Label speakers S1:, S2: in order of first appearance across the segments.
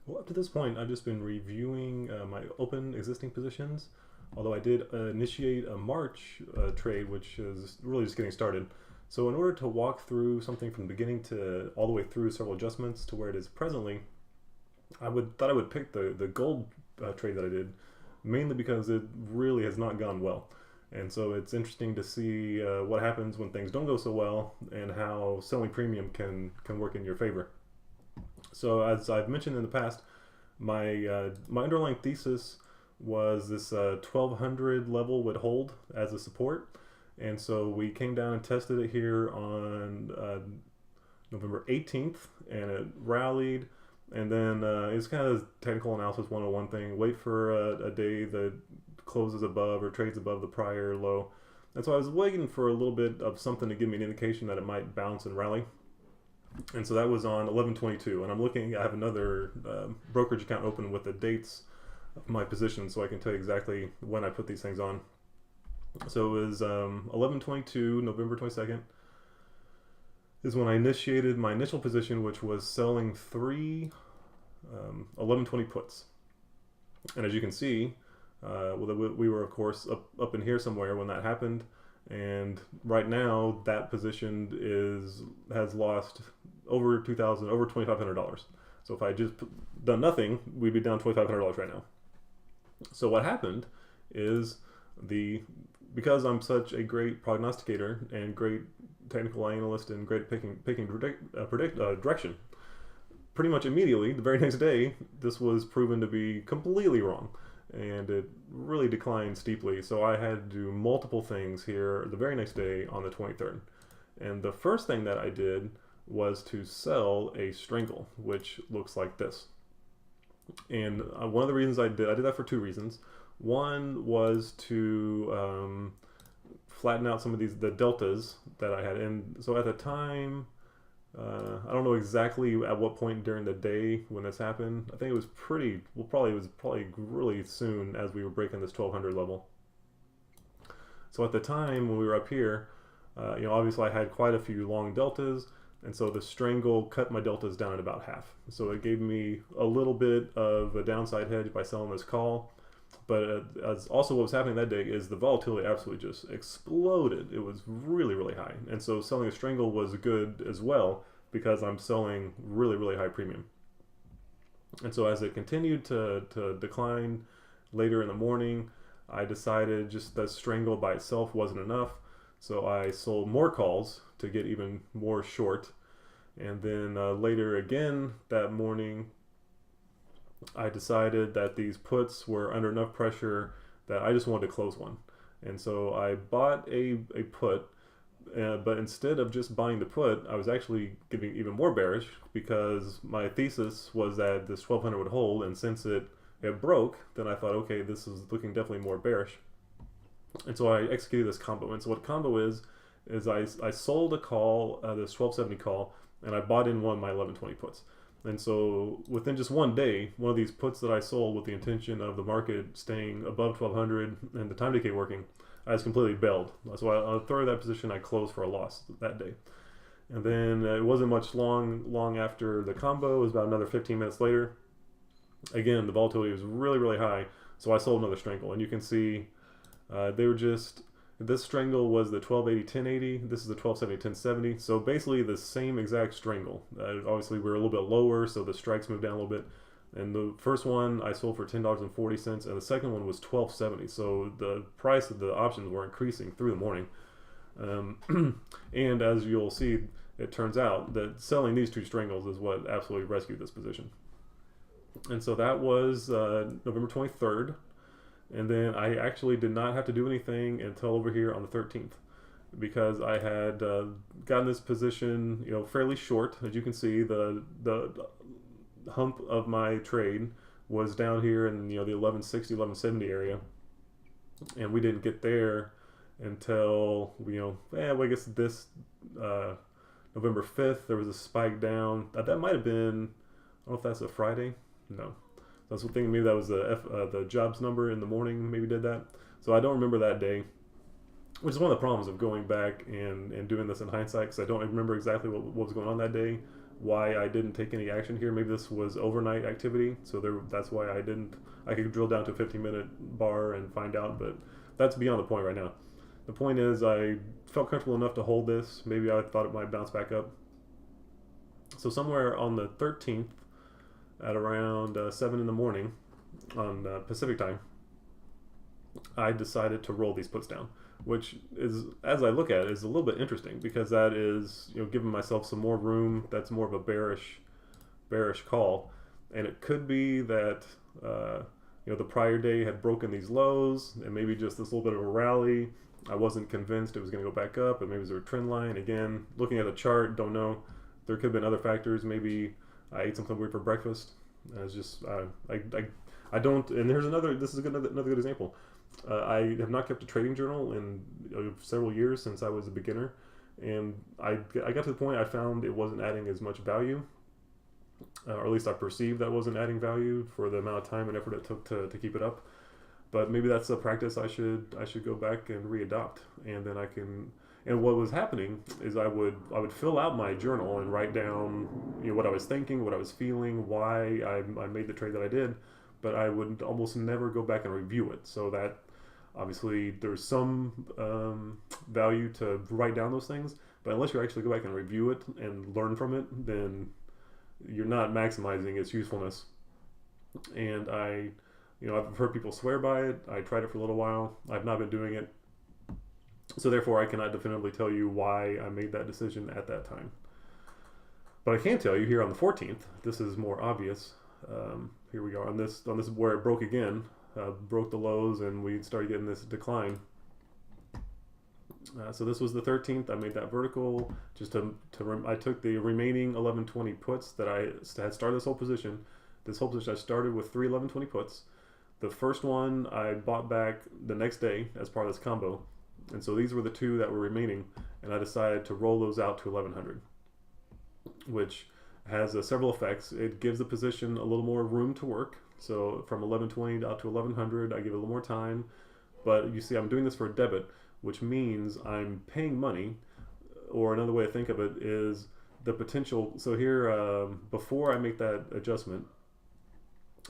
S1: Well, up to this point, I've just been reviewing my open existing positions. Although I did initiate a March trade, which is really just getting started. So, in order to walk through something from the beginning to all the way through several adjustments to where it is presently, I would pick the gold trade that I did, mainly because it really has not gone well. And so it's interesting to see what happens when things don't go so well and how selling premium can work in your favor. So as I've mentioned in the past, my underlying thesis was this 1200 level would hold as a support, and so we came down and tested it here on November 18th, and it rallied. And then it's kind of technical analysis 101 thing. Wait for a day that closes above or trades above the prior low. And so I was waiting for a little bit of something to give me an indication that it might bounce and rally. And so that was on 11/22, and I'm looking. I have another brokerage account open with the dates of my position, so I can tell you exactly when I put these things on. So it was 11/22, November 22nd, is when I initiated my initial position, which was selling three 11/20 puts. And as you can see, we were of course up in here somewhere when that happened, and right now that position is has lost over 2,000, over $2,500. So if I just done nothing, we'd be down $2,500 right now. So what happened is the because I'm such a great prognosticator and great technical analyst and great at picking direction, pretty much immediately, the very next day, this was proven to be completely wrong. And it really declined steeply. So I had to do multiple things here the very next day on the 23rd. And the first thing that I did was to sell a strangle, which looks like this. And one of the reasons I did that for two reasons. One was to flatten out some of the deltas that I had. And so at the time, I don't know exactly at what point during the day when this happened. I think it was it was probably really soon as we were breaking this 1200 level. So at the time when we were up here, obviously I had quite a few long deltas, and so the strangle cut my deltas down at about half. So it gave me a little bit of a downside hedge by selling this call. But as also what was happening that day is the volatility absolutely just exploded. It was really, really high. And so selling a strangle was good as well because I'm selling really, really high premium. And so as it continued to decline later in the morning, I decided just that strangle by itself wasn't enough. So I sold more calls to get even more short. And then later again that morning, I decided that these puts were under enough pressure that I just wanted to close one. And so I bought a put, but instead of just buying the put, I was actually getting even more bearish because my thesis was that this 1200 would hold, and since it broke, then I thought, okay, this is looking definitely more bearish. And so I executed this combo. And so what combo is I sold a call, this 1270 call, and I bought in one of my 1120 puts. And so within just one day, one of these puts that I sold with the intention of the market staying above 1200 and the time decay working, I was completely bailed. So I throw that position, I closed for a loss that day. And then it wasn't much long after the combo. It was about another 15 minutes later. Again, the volatility was really, really high. So I sold another strangle. And you can see they were just, this strangle was the 1280 1080. This is the 1270 1070. So basically the same exact strangle. Obviously we're a little bit lower, so the strikes moved down a little bit. And the first one I sold for $10.40, and the second one was $12.70. So the price of the options were increasing through the morning. And as you'll see, it turns out that selling these two strangles is what absolutely rescued this position. And so that was November 23rd. And then I actually did not have to do anything until over here on the 13th, because I had gotten this position, fairly short. As you can see, the hump of my trade was down here in the 1160, 1170 area, and we didn't get there until I guess this November 5th. There was a spike down. That might have been, I don't know if that's a Friday. No. I was thinking maybe that was the jobs number in the morning, maybe did that. So I don't remember that day, which is one of the problems of going back and doing this in hindsight, because I don't remember exactly what was going on that day. why I didn't take any action here. Maybe this was overnight activity, so that's why I didn't. I could drill down to a 15-minute bar and find out, but that's beyond the point right now. The point is, I felt comfortable enough to hold this. Maybe I thought it might bounce back up. So somewhere on the 13th, at around 7 in the morning on Pacific time, I decided to roll these puts down, which is, as I look at it, is a little bit interesting because that is, giving myself some more room. That's more of a bearish call, and it could be that the prior day had broken these lows, and maybe just this little bit of a rally. I wasn't convinced it was going to go back up, and maybe it was a trend line. Again, looking at the chart, don't know. There could have been other factors. Maybe I ate something weird for breakfast. It's just I don't. And here's another. This is another good example. I have not kept a trading journal in several years since I was a beginner, and I got to the point I found it wasn't adding as much value, or at least I perceived that wasn't adding value for the amount of time and effort it took to keep it up. But maybe that's a practice I should go back and readopt, and then I can. And what was happening is I would fill out my journal and write down what I was thinking, what I was feeling, why I made the trade that I did, but I would almost never go back and review it. So that obviously there's some value to write down those things, but unless you actually go back and review it and learn from it, then you're not maximizing its usefulness. And I've heard people swear by it. I tried it for a little while. I've not been doing it. So therefore, I cannot definitively tell you why I made that decision at that time. But I can tell you here on the 14th, this is more obvious. Here we are on this where it broke again, broke the lows, and we started getting this decline. So this was the 13th. I made that vertical I took the remaining 1120 puts that I had started this whole position. This whole position I started with 3 1120 puts. The first one I bought back the next day as part of this combo. And so these were the 2 that were remaining, and I decided to roll those out to 1100, which has several effects. It gives the position a little more room to work. So from 1120 out to 1100, I give it a little more time. But you see, I'm doing this for a debit, which means I'm paying money. Or another way to think of it is the potential. So here, before I make that adjustment,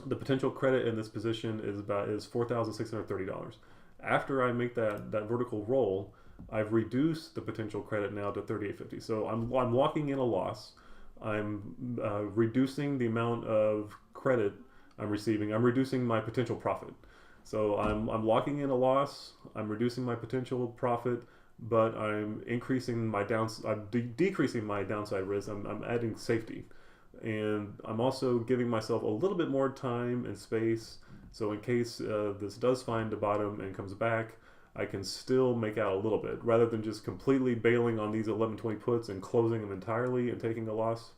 S1: the potential credit in this position is $4,630. After I make that vertical roll, I've reduced the potential credit now to $3,850. So I'm locking in a loss. I'm reducing the amount of credit I'm receiving. I'm reducing my potential profit. So I'm locking in a loss. I'm reducing my potential profit, but I'm increasing my decreasing my downside risk. I'm adding safety, and I'm also giving myself a little bit more time and space. So in case this does find the bottom and comes back, I can still make out a little bit rather than just completely bailing on these 1120 puts and closing them entirely and taking a loss.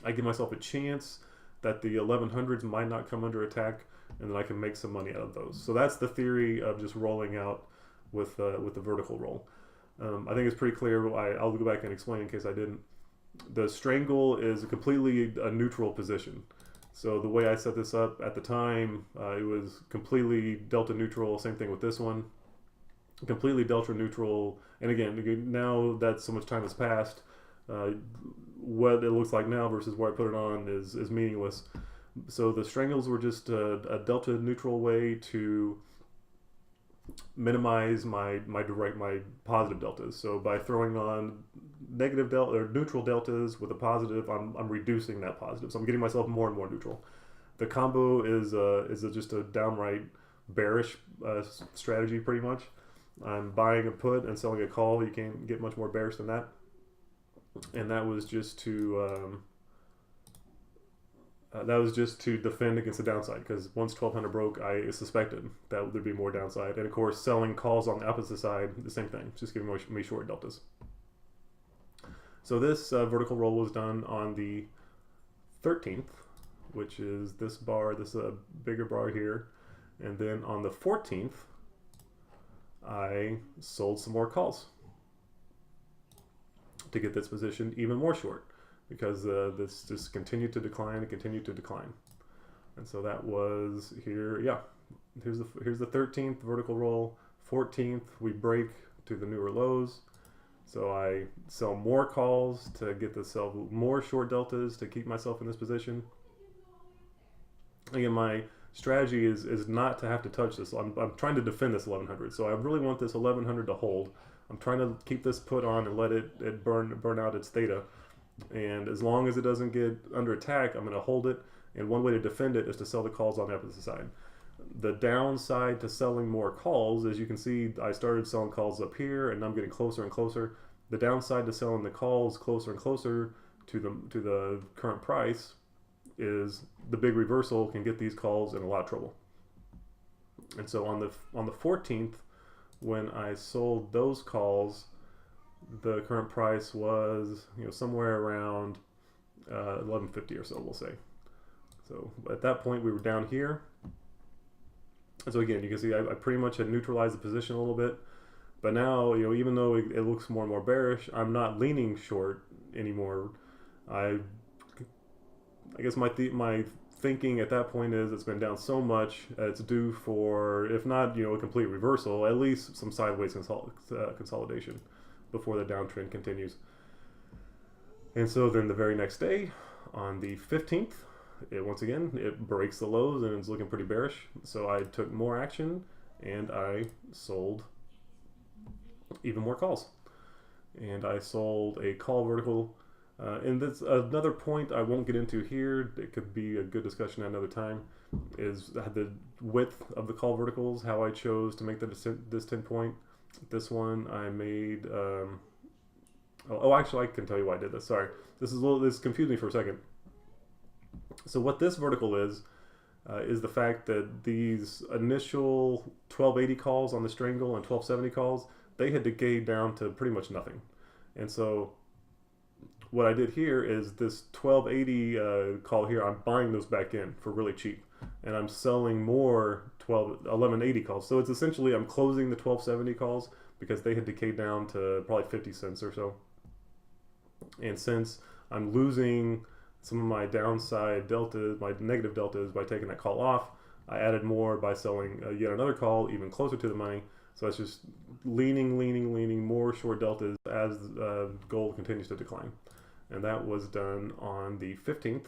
S1: I give myself a chance that the 1100s might not come under attack, and then I can make some money out of those. So that's the theory of just rolling out with the vertical roll. I think it's pretty clear. I'll go back and explain in case I didn't. The strangle is completely a neutral position. So the way I set this up at the time, it was completely delta neutral. Same thing with this one, completely delta neutral. And again, now that so much time has passed, what it looks like now versus where I put it on is meaningless. So the strangles were just a delta neutral way to minimize my positive deltas. So by throwing on negative delta or neutral deltas with a positive, I'm reducing that positive. So I'm getting myself more and more neutral. The combo is just a downright bearish strategy, pretty much. I'm buying a put and selling a call. You can't get much more bearish than that. And that was just to defend against the downside, because once 1200 broke, I suspected that there'd be more downside. And of course, selling calls on the opposite side, the same thing, just giving me short deltas. So this vertical roll was done on the 13th, which is this bar, this bigger bar here. And then on the 14th, I sold some more calls to get this position even more short, because this just continued to decline and continued to decline. And so that was here. Yeah, here's the 13th vertical roll. 14th we break to the newer lows. So I sell more calls to get to sell more short deltas to keep myself in this position. Again, my strategy is not to have to touch this. I'm trying to defend this 1100. So I really want this 1100 to hold. I'm trying to keep this put on and let it burn out its theta. And as long as it doesn't get under attack, I'm going to hold it. And one way to defend it is to sell the calls on the opposite side. The downside to selling more calls, as you can see, I started selling calls up here, and I'm getting closer and closer. The downside to selling the calls closer and closer to the current price is the big reversal can get these calls in a lot of trouble. And so on the 14th, when I sold those calls, the current price was somewhere around 1150 or so, we'll say. So at that point we were down here. And so again, you can see I pretty much had neutralized the position a little bit, but now even though it looks more and more bearish, I'm not leaning short anymore. I guess my thinking at that point is it's been down so much it's due for, if not a complete reversal, at least some sideways consolidation before the downtrend continues. And so then the very next day, on the 15th, once again it breaks the lows and it's looking pretty bearish. So I took more action and I sold even more calls. And I sold a call vertical. And that's another point I won't get into here. It could be a good discussion at another time. Is the width of the call verticals, how I chose to make this 10 point. This one I made. Actually, I can tell you why I did this. Sorry, this confused me for a second. So what this vertical is the fact that these initial 1280 calls on the strangle and 1270 calls, they had decayed down to pretty much nothing. And so what I did here is this 1280 call here, I'm buying those back in for really cheap. And I'm selling more 1180 calls. So it's essentially I'm closing the 1270 calls because they had decayed down to probably 50 cents or so. And since I'm losing some of my downside deltas, my negative deltas, by taking that call off, I added more by selling yet another call even closer to the money. So it's just leaning more short deltas as gold continues to decline. And that was done on the 15th.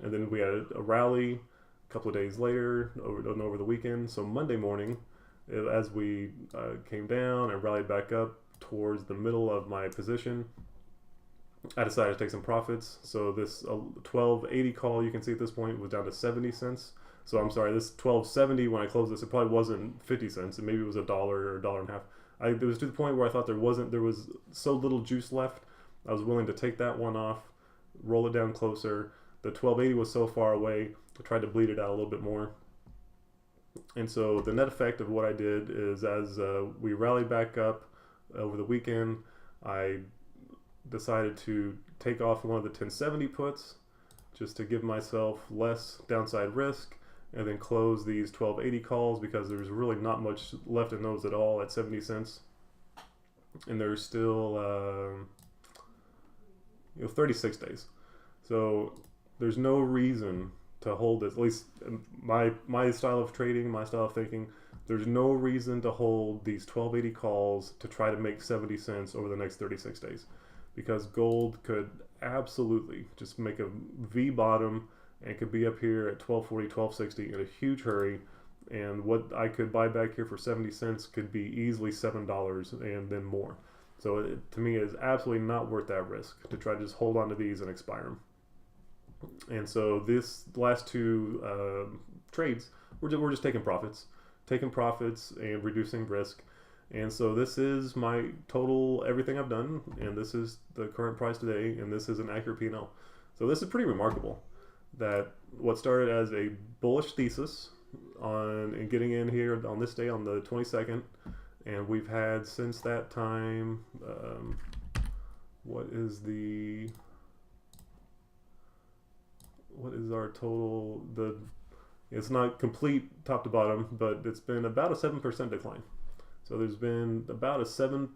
S1: And then we had a rally a couple of days later over the weekend. So Monday morning, as we came down and rallied back up towards the middle of my position, I decided to take some profits. So this 1280 call, you can see at this point, was down to 70 cents. So I'm sorry, this 1270, when I closed this, it probably wasn't 50 cents. Maybe it was $1 or $1.50. It was to the point where I thought there was so little juice left. I was willing to take that one off, roll it down closer. The 1280 was so far away, I tried to bleed it out a little bit more. And so the net effect of what I did is, as we rallied back up over the weekend, I decided to take off one of the 1070 puts just to give myself less downside risk, and then close these 1280 calls because there's really not much left in those at all at 70 cents. And there's still 36 days. So there's no reason to hold this, at least my style of trading, my style of thinking, there's no reason to hold these 1280 calls to try to make 70 cents over the next 36 days. Because gold could absolutely just make a V bottom and could be up here at 1240, 1260 in a huge hurry. And what I could buy back here for 70 cents could be easily $7 and then more. So it, to me, is absolutely not worth that risk to try to just hold on to these and expire them. And so this last two trades, we're just taking profits and reducing risk. And so this is my total, everything I've done, and this is the current price today, and this is an accurate P&L. So this is pretty remarkable that what started as a bullish thesis and getting in here on this day on the 22nd, and we've had since that time, what is our total? It's not complete top to bottom, but it's been about a 7% decline. So there's been about a 7%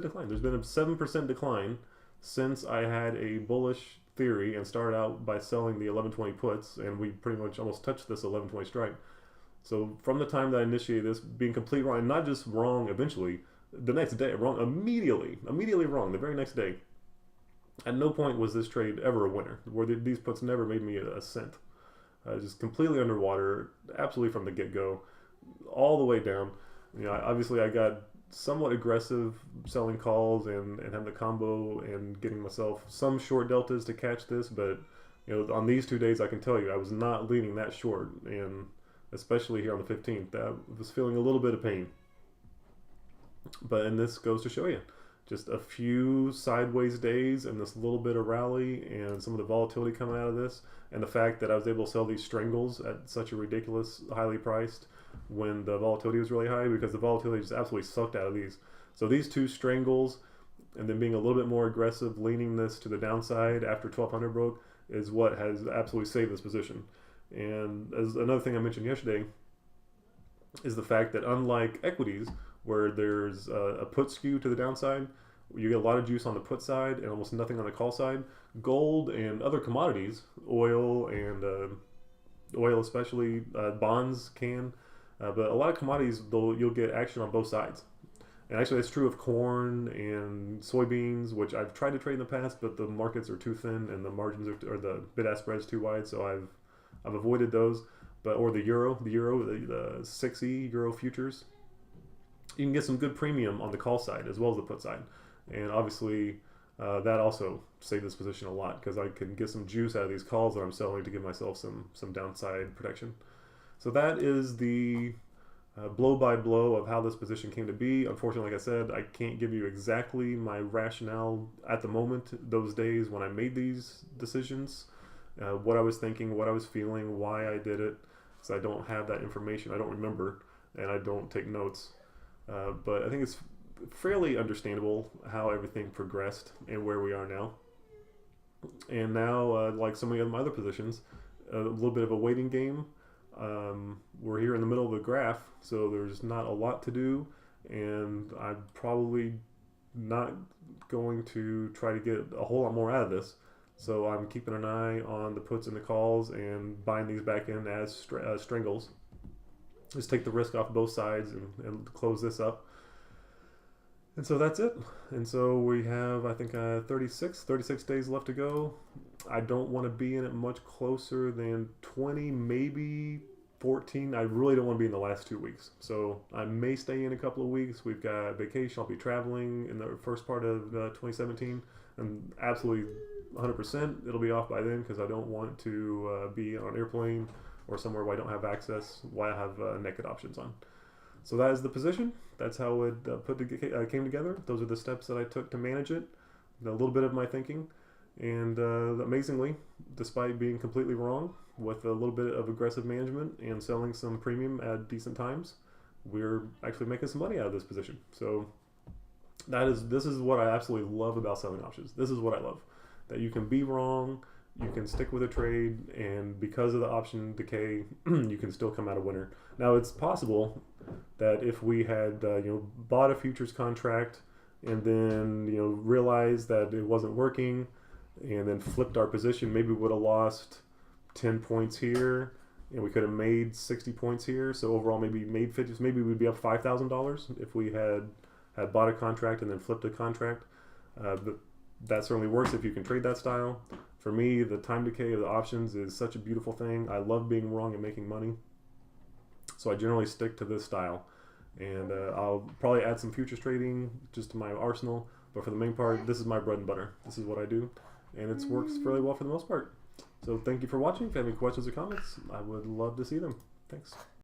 S1: decline. There's been a 7% decline since I had a bullish theory and started out by selling the 1120 puts, and we pretty much almost touched this 1120 strike. So from the time that I initiated this, being completely wrong, and not just wrong eventually, the next day, wrong immediately wrong the very next day. At no point was this trade ever a winner, where these puts never made me a cent. Just completely underwater, absolutely from the get-go, all the way down. Obviously I got somewhat aggressive selling calls and having the combo and getting myself some short deltas to catch this, but on these 2 days I can tell you I was not leaning that short, and especially here on the 15th, I was feeling a little bit of pain. And this goes to show you, just a few sideways days and this little bit of rally and some of the volatility coming out of this, and the fact that I was able to sell these strangles at such a ridiculous, highly priced when the volatility was really high, because the volatility just absolutely sucked out of these. So these two strangles, and then being a little bit more aggressive, leaning this to the downside after 1200 broke, is what has absolutely saved this position. And as another thing I mentioned yesterday is the fact that unlike equities, where there's a put skew to the downside, you get a lot of juice on the put side and almost nothing on the call side. Gold and other commodities, oil especially, bonds can, but a lot of commodities, you'll get action on both sides. And actually that's true of corn and soybeans, which I've tried to trade in the past, but the markets are too thin and the margins or the bid-ask spread is too wide, so I've avoided those. Or the euro, the 6E euro futures, you can get some good premium on the call side as well as the put side. And obviously that also saved this position a lot, because I can get some juice out of these calls that I'm selling to give myself some downside protection. So that is the blow by blow of how this position came to be. Unfortunately, like I said, I can't give you exactly my rationale at the moment, those days when I made these decisions, what I was thinking, what I was feeling, why I did it, because I don't have that information. I don't remember, and I don't take notes. But I think it's fairly understandable how everything progressed and where we are now. And now, like so many of my other positions, a little bit of a waiting game. We're here in the middle of the graph, so there's not a lot to do, and I'm probably not going to try to get a whole lot more out of this. So I'm keeping an eye on the puts and the calls and buying these back in as strangles. Just take the risk off both sides and close this up. And so that's it. And so we have, I think, 36 days left to go. I don't want to be in it much closer than 20, maybe 14. I really don't want to be in the last 2 weeks. So I may stay in a couple of weeks. We've got vacation. I'll be traveling in the first part of 2017. And absolutely 100% it'll be off by then, because I don't want to be on an airplane or somewhere where I don't have access, while I have naked options on. So that is the position. That's how it came together. Those are the steps that I took to manage it, a little bit of my thinking. And amazingly, despite being completely wrong, with a little bit of aggressive management and selling some premium at decent times, we're actually making some money out of this position. So this is what I absolutely love about selling options. This is what I love, that you can be wrong, you can stick with a trade, and because of the option decay, you can still come out a winner. Now, it's possible that if we had bought a futures contract and then realized that it wasn't working and then flipped our position, maybe we would have lost 10 points here and we could have made 60 points here. So overall, maybe made 50. Maybe we'd be up $5,000 if we had bought a contract and then flipped a contract. But that certainly works if you can trade that style. For me, the time decay of the options is such a beautiful thing. I love being wrong and making money. So I generally stick to this style. And I'll probably add some futures trading just to my arsenal. But for the main part, this is my bread and butter. This is what I do. And it works fairly well for the most part. So thank you for watching. If you have any questions or comments, I would love to see them. Thanks.